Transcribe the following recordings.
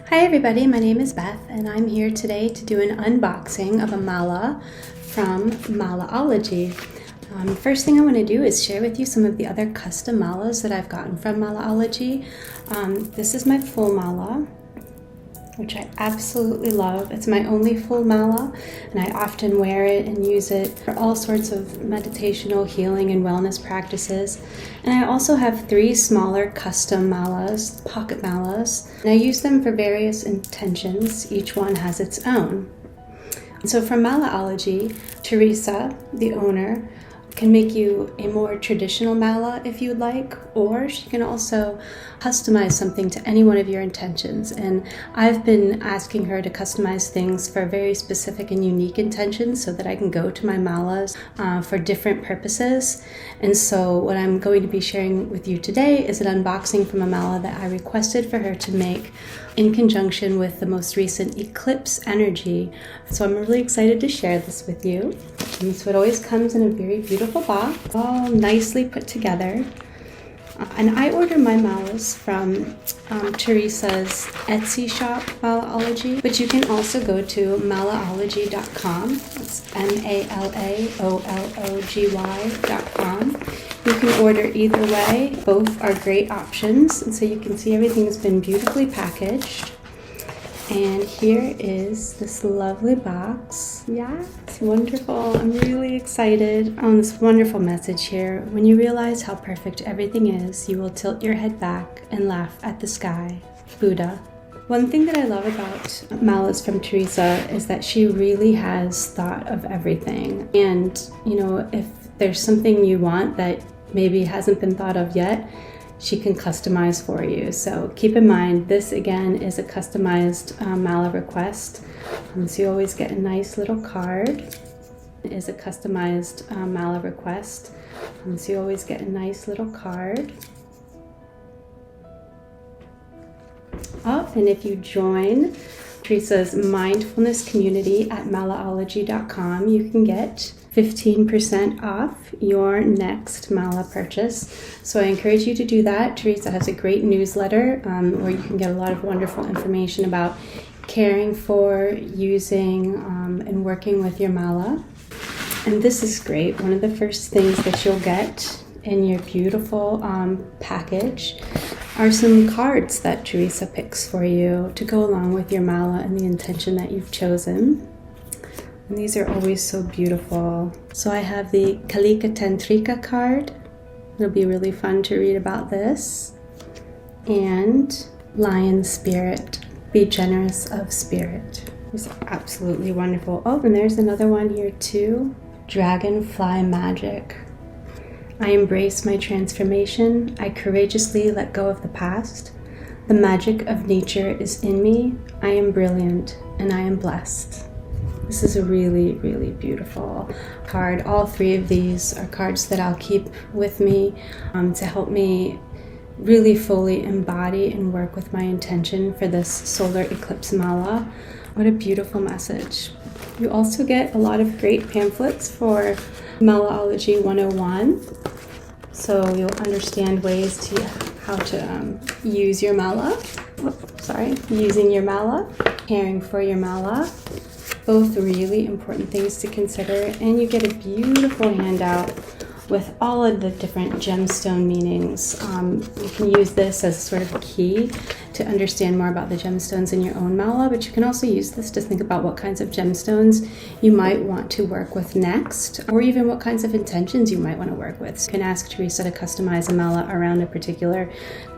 Hi everybody, my name is Beth and I'm here today to do an unboxing of a mala from Malaology. First thing I want to do is share with you some of the other custom malas that I've gotten from Malaology. This is my full mala, which I absolutely love. It's my only full mala and I often wear it and use it for all sorts of meditational, healing, and wellness practices. And I also have 3 smaller custom malas, pocket malas, and I use them for various intentions. Each one has its own. So from Malaology, Teresa, the owner, can make you a more traditional mala if you'd like, or she can also customize something to any one of your intentions. And I've been asking her to customize things for very specific and unique intentions so that I can go to my malas for different purposes. And so what I'm going to be sharing with you today is an unboxing from a mala that I requested for her to make in conjunction with the most recent eclipse energy. So I'm really excited to share this with you. And so it always comes in a very beautiful box, all nicely put together. And I order my malas from Teresa's Etsy shop, Malaology, but you can also go to malaology.com. It's MALAOLOGY.com. You can order either way. Both are great options. And so you can see everything has been beautifully packaged. And here is this lovely box. Yeah, it's wonderful. I'm really excited on this wonderful message here. When you realize how perfect everything is, you will tilt your head back and laugh at the sky. Buddha. One thing that I love about malas from Teresa is that she really has thought of everything. And, you know, if there's something you want that maybe hasn't been thought of yet, she can customize for you. So keep in mind, this again is a customized mala request. So you always get a nice little card. It is a customized mala request. So you always get a nice little card. Oh, and if you join Teresa's mindfulness community at malaology.com, you can get 15% off your next mala purchase. So I encourage you to do that. Teresa has a great newsletter where you can get a lot of wonderful information about caring for, using, and working with your mala. And this is great. One of the first things that you'll get in your beautiful package are some cards that Teresa picks for you to go along with your mala and the intention that you've chosen. And these are always so beautiful. So I have the Kalika Tantrika card. It'll be really fun to read about this. And Lion Spirit. Be generous of spirit. These are absolutely wonderful. Oh, and there's another one here too. Dragonfly Magic. I embrace my transformation. I courageously let go of the past. The magic of nature is in me. I am brilliant and I am blessed. This is a really, really beautiful card. All 3 of these are cards that I'll keep with me to help me really fully embody and work with my intention for this solar eclipse mala. What a beautiful message. You also get a lot of great pamphlets for Malaology 101. So you'll understand ways to how to use your mala. Using your mala, caring for your mala. Both really important things to consider, and you get a beautiful handout with all of the different gemstone meanings. You can use this as sort of a key to understand more about the gemstones in your own mala, but you can also use this to think about what kinds of gemstones you might want to work with next, or even what kinds of intentions you might want to work with. So you can ask Teresa to customize a mala around a particular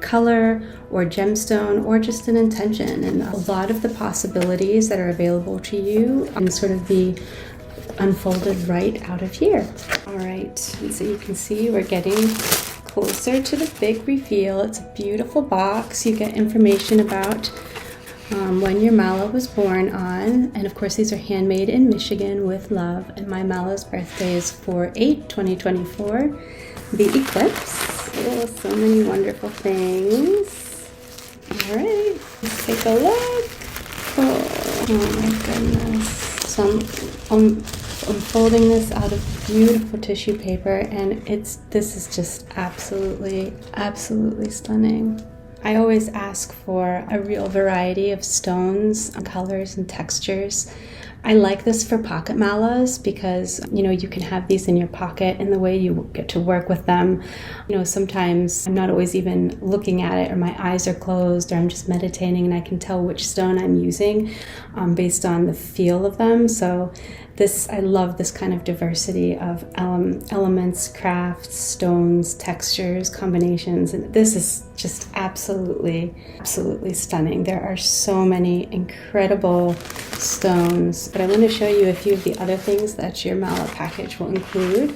color or gemstone or just an intention, and a lot of the possibilities that are available to you can sort of be unfolded right out of here. All right, and so you can see we're getting closer to the big reveal. It's a beautiful box. You get information about when your mala was born on, and of course these are handmade in Michigan with love, and my mala's birthday is 4/8/2024, the eclipse. Oh, so many wonderful things. All right, let's take a look. Oh my goodness. So I'm folding this out of beautiful tissue paper, and this is just absolutely stunning. I always ask for a real variety of stones, colors, and textures. I like this for pocket malas because, you can have these in your pocket, and the way you get to work with them, sometimes I'm not always even looking at it, or my eyes are closed, or I'm just meditating and I can tell which stone I'm using based on the feel of them. So I love this kind of diversity of elements, crafts, stones, textures, combinations, and this is just absolutely stunning. There are so many incredible stones, but I want to show you a few of the other things that your mala package will include. You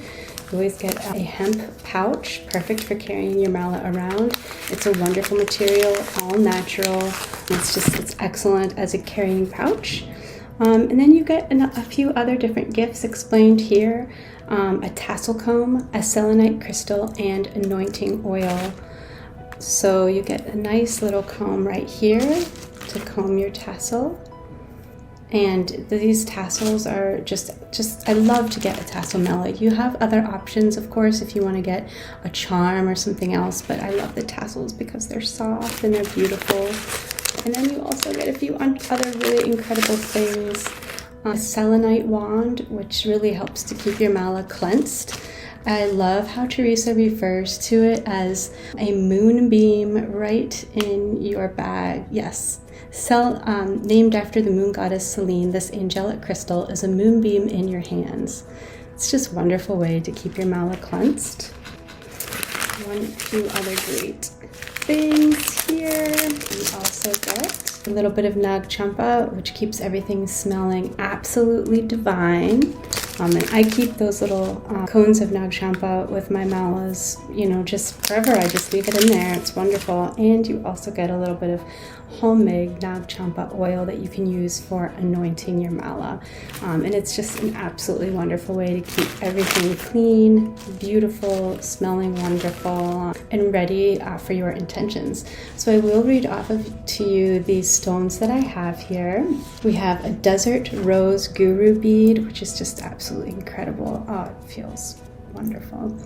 always get a hemp pouch, perfect for carrying your mala around. It's a wonderful material, all natural. It's excellent as a carrying pouch. And then you get a few other different gifts explained here. A tassel comb, a selenite crystal, and anointing oil. So you get a nice little comb right here to comb your tassel. And these tassels are just I love to get a tassel mala. You have other options, of course, if you want to get a charm or something else, but I love the tassels because they're soft and they're beautiful. And then you also get a few other really incredible things. A selenite wand, which really helps to keep your mala cleansed. I love how Teresa refers to it as a moonbeam right in your bag. Yes, named after the moon goddess Selene, this angelic crystal is a moonbeam in your hands. It's just a wonderful way to keep your mala cleansed. Two other great things here. You also get a little bit of Nag Champa, which keeps everything smelling absolutely divine. And I keep those little cones of Nag Champa with my malas, just forever. I just leave it in there. It's wonderful. And you also get a little bit of homemade Nag Champa oil that you can use for anointing your mala. And it's just an absolutely wonderful way to keep everything clean, beautiful, smelling wonderful, and ready for your intentions. So I will read off to you these stones that I have here. We have a desert rose guru bead, which is just absolutely incredible. Oh, it feels wonderful.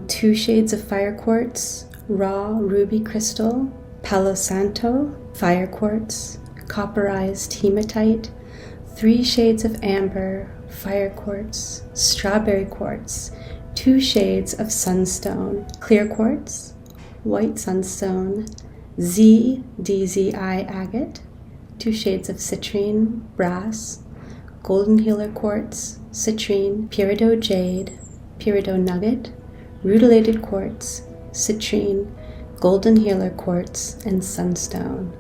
2 shades of fire quartz, raw ruby crystal, Palo Santo, fire quartz, copperized hematite, 3 shades of amber, fire quartz, strawberry quartz, 2 shades of sunstone, clear quartz, white sunstone, DZI agate, 2 shades of citrine, brass, golden healer quartz, citrine, peridot jade, peridot nugget, rutilated quartz, citrine, golden healer quartz, and sunstone.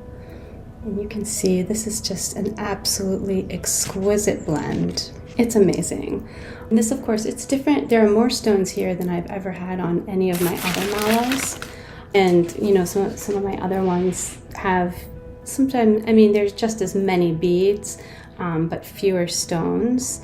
And you can see this is just an absolutely exquisite blend. It's amazing. And this, of course, it's different. There are more stones here than I've ever had on any of my other malas. And, some of my other ones have sometimes, there's just as many beads, but fewer stones.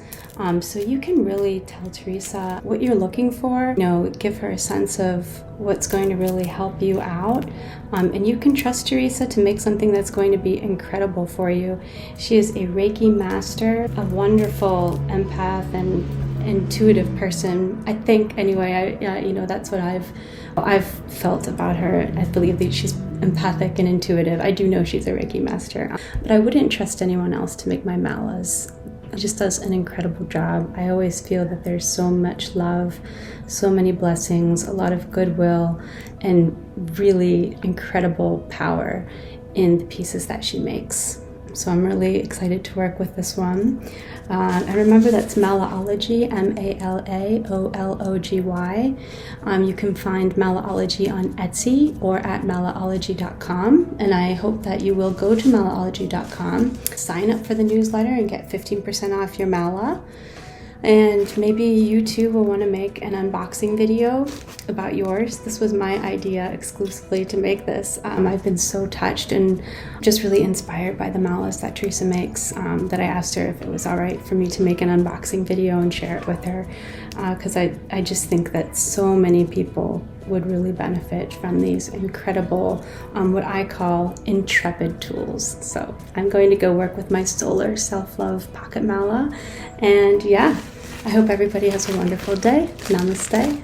So you can really tell Teresa what you're looking for, give her a sense of what's going to really help you out. And you can trust Teresa to make something that's going to be incredible for you. She is a Reiki master, a wonderful empath and intuitive person. I think, anyway, that's what I've felt about her. I believe that she's empathic and intuitive. I do know she's a Reiki master, but I wouldn't trust anyone else to make my malas. It just does an incredible job. I always feel that there's so much love, so many blessings, a lot of goodwill, and really incredible power in the pieces that she makes. So I'm really excited to work with this one. And remember, that's Malaology, Malaology. You can find Malaology on Etsy or at malaology.com. And I hope that you will go to malaology.com, sign up for the newsletter, and get 15% off your mala. And maybe you too will want to make an unboxing video about yours. This was my idea exclusively to make this. I've been so touched and just really inspired by the malas that Teresa makes that I asked her if it was all right for me to make an unboxing video and share it with her, because I just think that so many people would really benefit from these incredible, what I call intrepid tools. So I'm going to go work with my solar self-love pocket mala. And yeah, I hope everybody has a wonderful day. Namaste.